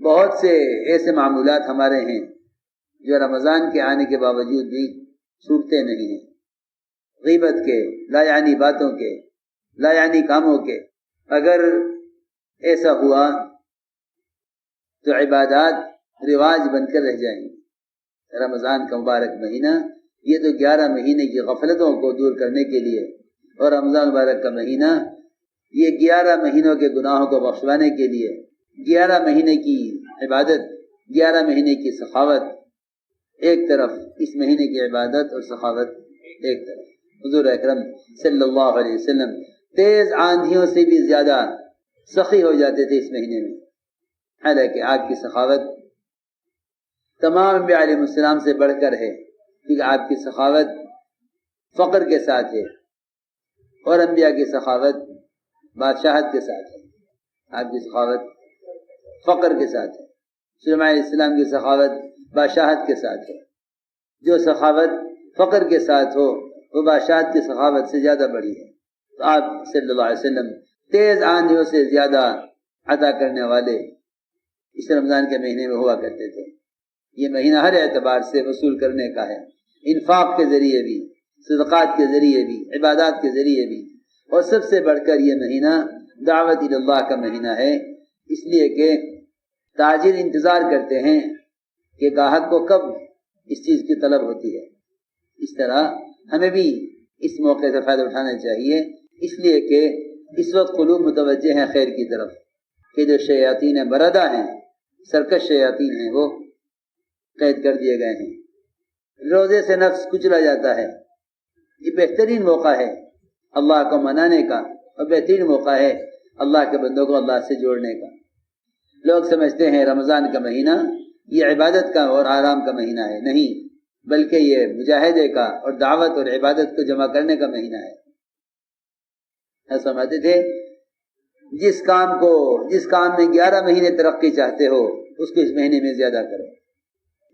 بہت سے ایسے معمولات ہمارے ہیں جو رمضان کے آنے کے باوجود بھی چھوٹتے نہیں ہیں، غیبت کے، لا یعنی باتوں کے، لا یعنی کاموں کے۔ اگر ایسا ہوا تو عبادات رواج بن کر رہ جائیں گے۔ رمضان کا مبارک مہینہ یہ تو 11 مہینے کی غفلتوں کو دور کرنے کے لیے، اور رمضان مبارک کا مہینہ یہ 11 مہینوں کے گناہوں کو بخشوانے کے لیے، 11 مہینے کی عبادت، 11 مہینے کی سخاوت ایک طرف، اس مہینے کی عبادت اور سخاوت ایک طرف۔ حضور اکرم صلی اللہ علیہ وسلم تیز آندھیوں سے بھی زیادہ سخی ہو جاتے تھے اس مہینے میں، حالانکہ آپ کی سخاوت تمام انبیاء علیہ السلام سے بڑھ کر ہے، کیونکہ آپ کی سخاوت فقر کے ساتھ ہے، اور انبیاء کی سخاوت بادشاہت کے ساتھ ہے۔ آپ کی سخاوت فقر کے ساتھ ہے، سلیمان علیہ السلام کی سخاوت بادشاہت کے ساتھ ہے۔ جو سخاوت فقر کے ساتھ ہو وہ بادشاہت کی سخاوت سے زیادہ بڑی ہے۔ تو آپ صلی اللہ علیہ وسلم تیز آندھیوں سے زیادہ عطا کرنے والے اس رمضان کے مہینے میں ہوا کرتے تھے۔ یہ مہینہ ہر اعتبار سے وصول کرنے کا ہے، انفاق کے ذریعے بھی، صدقات کے ذریعے بھی، عبادات کے ذریعے بھی، اور سب سے بڑھ کر یہ مہینہ دعوت اللہ کا مہینہ ہے، اس لیے کہ تاجر انتظار کرتے ہیں کہ گاہک کو کب اس چیز کی طلب ہوتی ہے۔ اس طرح ہمیں بھی اس موقع سے فائدہ اٹھانا چاہیے، اس لیے کہ اس وقت قلوب متوجہ ہیں خیر کی طرف، کہ جو شیاطین مردہ ہیں، سرکش شیاطین ہیں، وہ قید کر دیے گئے ہیں۔ روزے سے نفس کچلا جاتا ہے، یہ بہترین موقع ہے اللہ کو منانے کا، اور بہترین موقع ہے اللہ کے بندوں کو اللہ سے جوڑنے کا۔ لوگ سمجھتے ہیں رمضان کا مہینہ یہ عبادت کا اور آرام کا مہینہ ہے، نہیں، بلکہ یہ مجاہدے کا اور دعوت اور عبادت کو جمع کرنے کا مہینہ ہے۔ ایسا سمجھتے تھے جس کام میں 11 مہینے ترقی چاہتے ہو اس کو اس مہینے میں زیادہ کرو،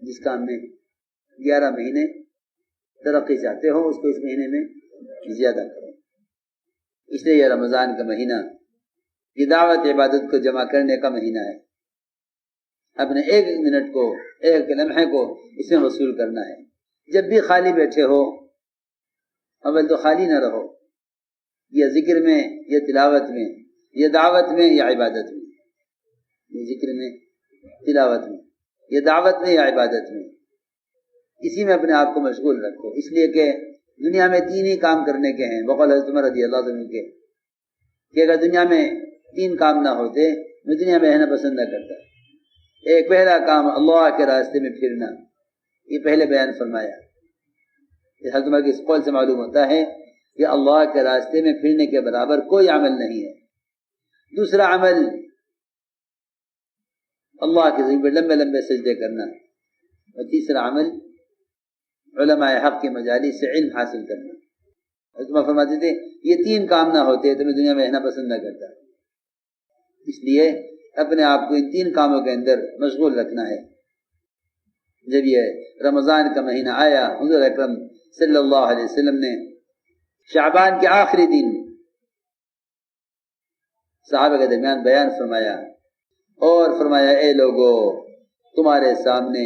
جس کام میں 11 مہینے ترقی چاہتے ہو اس کو اس مہینے میں زیادہ کرو۔ اس لیے یہ رمضان کا مہینہ یہ دعوت عبادت کو جمع کرنے کا مہینہ ہے۔ اپنے ایک منٹ کو، ایک لمحے کو اس میں وصول کرنا ہے۔ جب بھی خالی بیٹھے ہو، اول تو خالی نہ رہو، یا ذکر میں، یا تلاوت میں، یا دعوت میں، یا عبادت میں، یا ذکر میں، تلاوت میں، یا دعوت میں، یا عبادت میں، اسی میں اپنے آپ کو مشغول رکھو۔ اس لیے کہ دنیا میں 3 ہی کام کرنے کے ہیں، بقول حضرت عمر رضی اللہ عنہ کے، کہ اگر دنیا میں 3 کام نہ ہوتے میں دنیا میں رہنا پسند نہ کرتا۔ ایک پہلا کام اللہ کے راستے میں پھرنا، یہ پہلے بیان فرمایا۔ حضرت عمر کے اس قول سے معلوم ہوتا ہے کہ اللہ کے راستے میں پھرنے کے برابر کوئی عمل نہیں ہے۔ دوسرا عمل اللہ کے ذکر لمبے لمبے سجدے کرنا، اور تیسرا عمل علماء حق کی مجالس سے علم حاصل کرنا۔ حضرت عمر فرماتے تھے یہ 3 کام نہ ہوتے تو میں دنیا میں رہنا پسند نہ کرتا۔ اس لیے اپنے آپ کو ان 3 کاموں کے اندر مشغول رکھنا ہے۔ جب یہ رمضان کا مہینہ آیا، حضور اکرم صلی اللہ علیہ وسلم نے شعبان کے آخری دن صحابہ کے درمیان بیان فرمایا، اور فرمایا اے لوگو تمہارے سامنے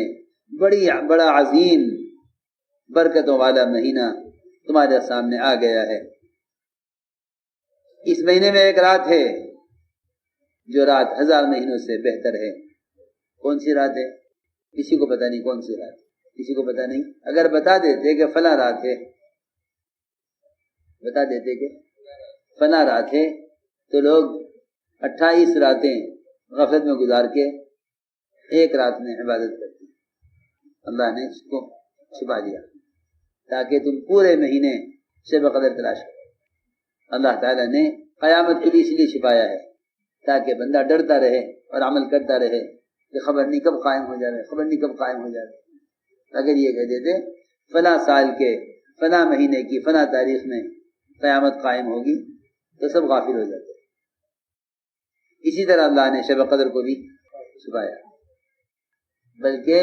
بڑا عظیم برکتوں والا مہینہ تمہارے سامنے آ گیا ہے۔ اس مہینے میں ایک رات ہے جو رات 1000 مہینوں سے بہتر ہے۔ کون سی رات ہے؟ کسی کو پتہ نہیں کون سی رات، کسی کو پتہ نہیں۔ اگر بتا دیتے کہ فلاں رات ہے، بتا دیتے کہ فلاں رات ہے، تو لوگ 28 راتیں غفلت میں گزار کے ایک رات میں عبادت کرتے ہیں۔ اللہ نے اس کو چھپا دیا تاکہ تم پورے مہینے شب قدر تلاش کرو۔ اللہ تعالیٰ نے قیامت کے لیے اس لیے چھپایا ہے تاکہ بندہ ڈرتا رہے اور عمل کرتا رہے کہ خبر نہیں کب قائم ہو جائے، خبر نہیں کب قائم ہو جائے۔ اگر یہ کہہ دیتے فلاں سال کے فلاں مہینے کی فلاں تاریخ میں قیامت قائم ہوگی تو سب غافل ہو جاتے۔ اسی طرح اللہ نے شب قدر کو بھی چھپایا، بلکہ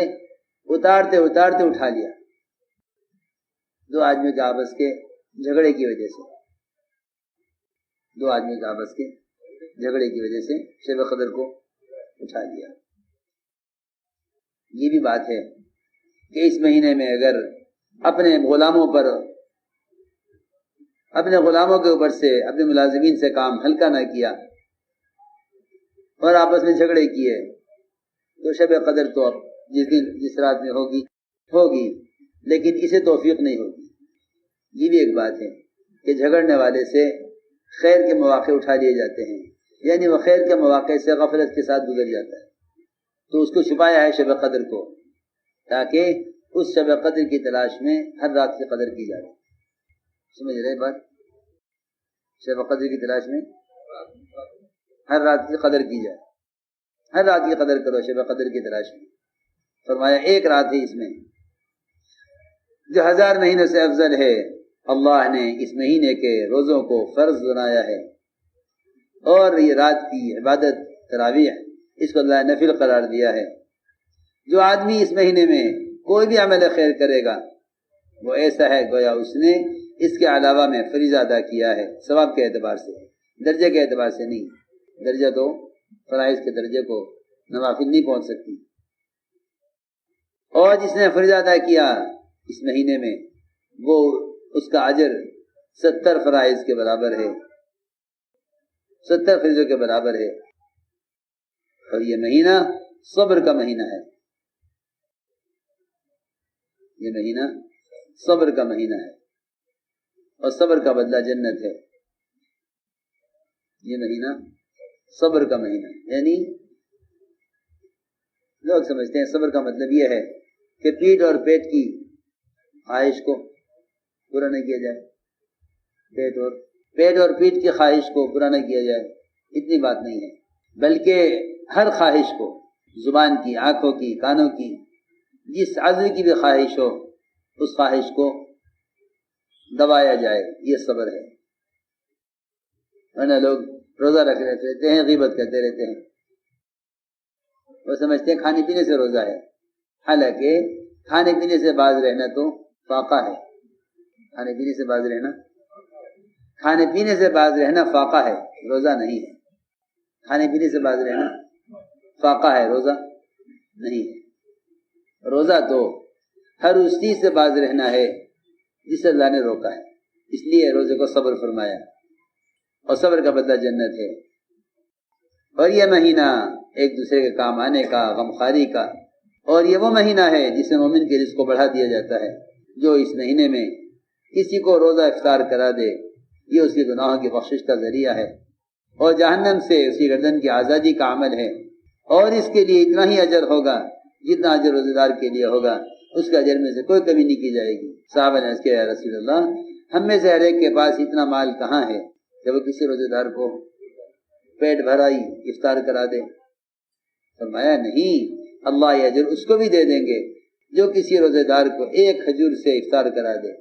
اتارتے اتارتے اٹھا لیا 2 آدمیوں کے آپس کے جھگڑے کی وجہ سے، 2 آدمیوں کے آپس کے جھگڑے کی وجہ سے شب قدر کو اٹھا لیا۔ یہ بھی بات ہے کہ اس مہینے میں اگر اپنے غلاموں کے اوپر سے اپنے ملازمین سے کام ہلکا نہ کیا اور آپس میں جھگڑے کیے تو شب قدر تو اب جس رات میں ہوگی لیکن اسے توفیق نہیں ہوگی۔ یہ بھی ایک بات ہے کہ جھگڑنے والے سے خیر کے مواقع اٹھا لیے جاتے ہیں، یعنی وہ خیر کے مواقع سے غفلت کے ساتھ گزر جاتا ہے، تو اس کو چھپایا ہے شب قدر کو، تاکہ اس شب قدر کی تلاش میں ہر رات کی قدر کی جائے۔ سمجھ رہے بات؟ شب قدر کی تلاش میں ہر رات کی قدر کی جائے، ہر رات کی قدر کرو شب قدر کی تلاش میں۔ فرمایا ایک رات ہے اس میں جو 1000 مہینوں سے افضل ہے، اللہ نے اس مہینے کے روزوں کو فرض بنایا ہے، اور یہ رات کی عبادت تراویح اس کو اللہ نے نفل قرار دیا ہے۔ جو آدمی اس مہینے میں کوئی بھی عمل خیر کرے گا وہ ایسا ہے گویا اس نے اس کے علاوہ میں فریضہ ادا کیا ہے، ثواب کے اعتبار سے، درجے کے اعتبار سے نہیں۔ درجہ تو فرائض کے درجے کو نوافل نہیں پہنچ سکتی، اور جس نے فریضہ ادا کیا اس مہینے میں وہ اس کا اجر 70 فرائض کے برابر ہے، 70 فریضوں کے برابر ہے۔ اور یہ مہینہ صبر کا مہینہ ہے، یہ مہینہ صبر کا مہینہ ہے، اور صبر کا بدلہ جنت ہے۔ یہ مہینہ صبر کا مہینہ ہے، یعنی لوگ سمجھتے ہیں صبر کا مطلب یہ ہے کہ پیٹ اور پیٹ کی خواہش کو پورا نہ کیا جائے، پیٹ اور پیٹ کی خواہش کو پورا نہ کیا جائے، اتنی بات نہیں ہے، بلکہ ہر خواہش کو، زبان کی، آنکھوں کی، کانوں کی، جس عضو کی بھی خواہش ہو اس خواہش کو دبایا جائے، یہ صبر ہے۔ ورنہ لوگ روزہ رکھ رہتے ہیں، غیبت کرتے رہتے ہیں، وہ سمجھتے ہیں کھانے پینے سے روزہ ہے، حالانکہ کھانے پینے سے باز رہنا تو فاقہ ہے، کھانے پینے سے باز رہنا فاقہ ہے، روزہ نہیں ہے۔ کھانے پینے سے باز رہنا فاقہ ہے، روزہ نہیں ہے۔ روزہ تو ہر اس چیز سے باز رہنا ہے جسے اللہ نے روکا ہے، اس لیے روزے کو صبر فرمایا، اور صبر کا بدلہ جنت ہے۔ اور یہ مہینہ ایک دوسرے کے کام آنے کا، غمخواری کا، اور یہ وہ مہینہ ہے جس میں مومن کے رزق کو بڑھا دیا جاتا ہے۔ جو اس مہینے میں کسی کو روزہ افطار کرا دے یہ اس کے گناہوں کی بخشش کا ذریعہ ہے، اور جہنم سے اس کی گردن کی آزادی کا عمل ہے، اور اس کے لیے اتنا ہی اجر ہوگا جتنا اجر روزے دار کے لیے ہوگا، اس کے اجر میں سے کوئی کمی نہیں کی جائے گی۔ صحابہ نے عرض کیا یا رسول اللہ، ہم میں سے ہر ایک کے پاس اتنا مال کہاں ہے کہ وہ کسی روزے دار کو پیٹ بھرائی افطار کرا دے؟ فرمایا نہیں، اللہ یہ اجر اس کو بھی دے دیں گے جو کسی روزے دار کو ایک کھجور سے افطار کرا دے،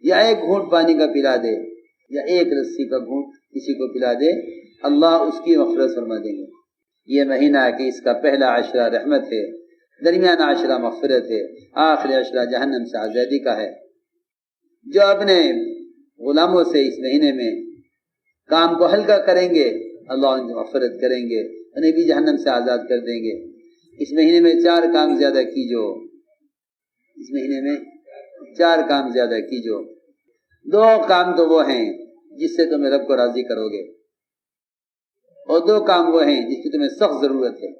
یا ایک گھونٹ پانی کا پلا دے، یا ایک رسی کا گھونٹ کسی کو پلا دے، اللہ اس کی مغفرت فرما دیں گے۔ یہ مہینہ کہ اس کا پہلا عشرہ رحمت ہے، درمیانہ عشرہ مغفرت ہے، آخری عشرہ جہنم سے آزادی کا ہے۔ جو اپنے غلاموں سے اس مہینے میں کام کو ہلکا کریں گے اللہ ان کی مغفرت کریں گے، انہیں بھی جہنم سے آزاد کر دیں گے۔ اس مہینے میں 4 کام زیادہ کیجو، اس مہینے میں 4 کام زیادہ کیجو۔ 2 کام تو وہ ہیں جس سے تمہیں رب کو راضی کرو گے، اور 2 کام وہ ہیں جس کی تمہیں سخت ضرورت ہے۔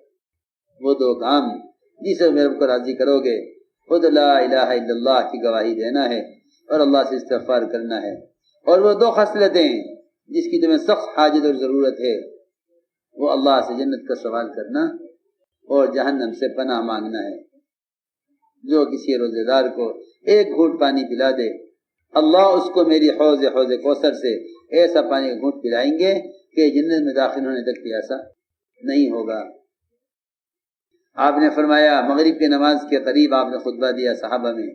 وہ 2 کام جس سے تمہیں رب کو راضی کرو گے، خود لا الہ الا اللہ کی گواہی دینا ہے اور اللہ سے استغفار کرنا ہے، اور وہ 2 خصلتیں جس کی تمہیں سخت حاجت اور ضرورت ہے، وہ اللہ سے جنت کا سوال کرنا اور جہنم سے پناہ مانگنا ہے۔ جو کسی روزے دار کو ایک گھونٹ پانی پلا دے، اللہ اس کو میری حوض کوثر سے ایسا پانی کا گھونٹ پلائیں گے کہ جنت میں داخل ہونے تک پیاسا نہیں ہوگا۔ آپ نے فرمایا مغرب کی نماز کے قریب آپ نے خطبہ دیا صحابہ میں،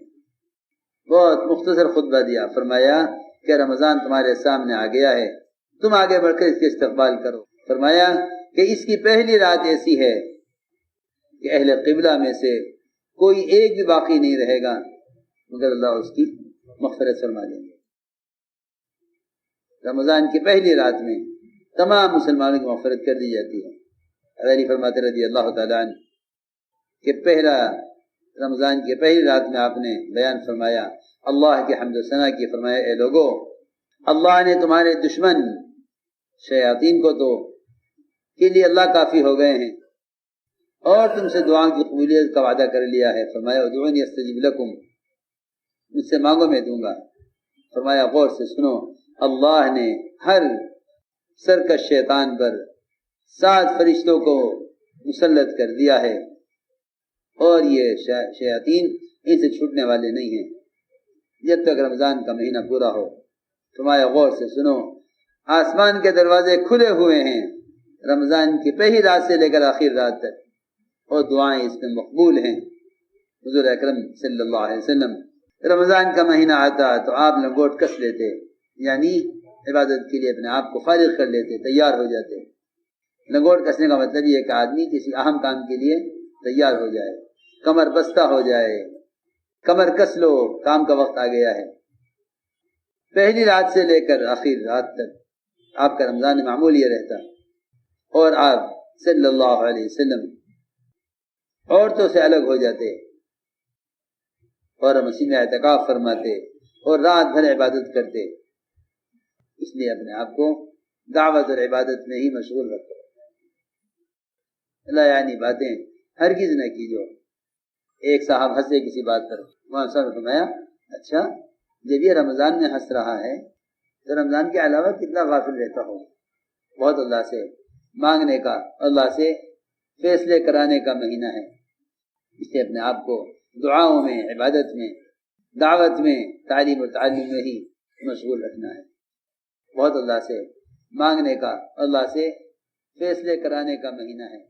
بہت مختصر خطبہ دیا، فرمایا کہ رمضان تمہارے سامنے آ گیا ہے، تم آگے بڑھ کر اس کے استقبال کرو۔ فرمایا کہ اس کی پہلی رات ایسی ہے کہ اہل قبلہ میں سے کوئی ایک بھی باقی نہیں رہے گا مگر اللہ اس کی مغفرت فرما دیں گے۔ رمضان کی پہلی رات میں تمام مسلمانوں کی مغفرت کر دی جاتی ہے۔ علی فرماتے رضی اللہ تعالیٰ عنہ کہ پہلا رمضان کی پہلی رات میں آپ نے بیان فرمایا اللہ کی حمد و ثنا کی، فرمایا اے لوگو اللہ نے تمہارے دشمن شیاطین کو تو کے لیے اللہ کافی ہو گئے ہیں اور تم سے دعا کی قبولیت کا وعدہ کر لیا ہے، فرمایا ادعونی استجب لکم، مجھ سے مانگو میں دوں گا۔ فرمایا غور سے سنو، اللہ نے ہر سرکش شیطان پر 7 فرشتوں کو مسلط کر دیا ہے اور یہ شیاطین ان سے چھوٹنے والے نہیں ہیں جب تک رمضان کا مہینہ پورا ہو۔ فرمایا غور سے سنو، آسمان کے دروازے کھلے ہوئے ہیں رمضان کی پہلی رات سے لے کر آخر رات تک، اور دعائیں اس میں مقبول ہیں۔ حضور اکرم صلی اللہ علیہ وسلم رمضان کا مہینہ آتا تو آپ لنگوٹ کس لیتے، یعنی عبادت کے لیے اپنے آپ کو فارغ کر لیتے، تیار ہو جاتے۔ لنگوٹ کسنے کا مطلب یہ ہے کہ آدمی کسی اہم کام کے لیے تیار ہو جائے، کمر بستہ ہو جائے، کمر کس لو، کام کا وقت آ گیا ہے۔ پہلی رات سے لے کر آخر رات تک آپ کا رمضان معمول یہ رہتا، اور آپ صلی اللہ علیہ وسلم عورتوں سے الگ ہو جاتے اور مسجد میں اعتکاف فرماتے اور رات بھر عبادت کرتے، اس لیے اپنے آپ کو دعوت اور عبادت میں ہی مشغول رکھو، لا یعنی باتیں ہرگز نہ کیجو۔ ایک صاحب ہنسے کسی بات پر، وہاں صاحب نے فرمایا اچھا جب یہ رمضان میں ہنس رہا ہے تو رمضان کے علاوہ کتنا غافل رہتا ہو، بہت اللہ سے مانگنے کا، اللہ سے فیصلے کرانے کا مہینہ ہے، اس لیے اپنے آپ کو دعاؤں میں، عبادت میں، دعوت میں، تعلیم و تعلم میں ہی مشغول رکھنا ہے، بہت اللہ سے مانگنے کا، اللہ سے فیصلے کرانے کا مہینہ ہے۔